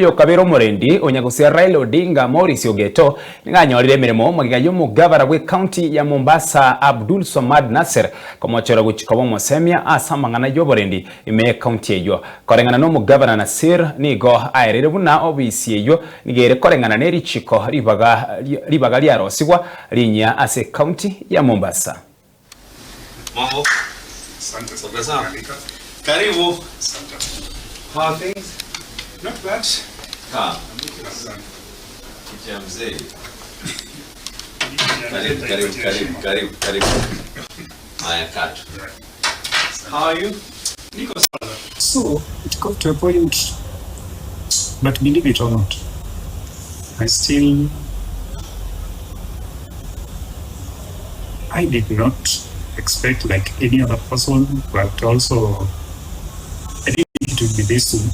Yo kabero murendi onyagusia Raila Odinga Maurice Ogeta nganyorire Emeremo magigayo mugavana we county ya Mombasa Abdul Somad Nasser komochora guchikobo mosemia asamangana yo borendi ime county eyo korengana no mugavana Nasir NIGO aerere buna obisi eyo nigere korengana neri chiko ribaga lyarosigwa linya ase county ya Mombasa. Mambo. Asante sana. Karibu. Asante. How are things? Not bad. Kitia mzee. Karibu. Haya katu. How are you? Niko sawa. So, it got to a point, but believe it or not, I did not expect like any other person, but also I didn't think it would be this soon.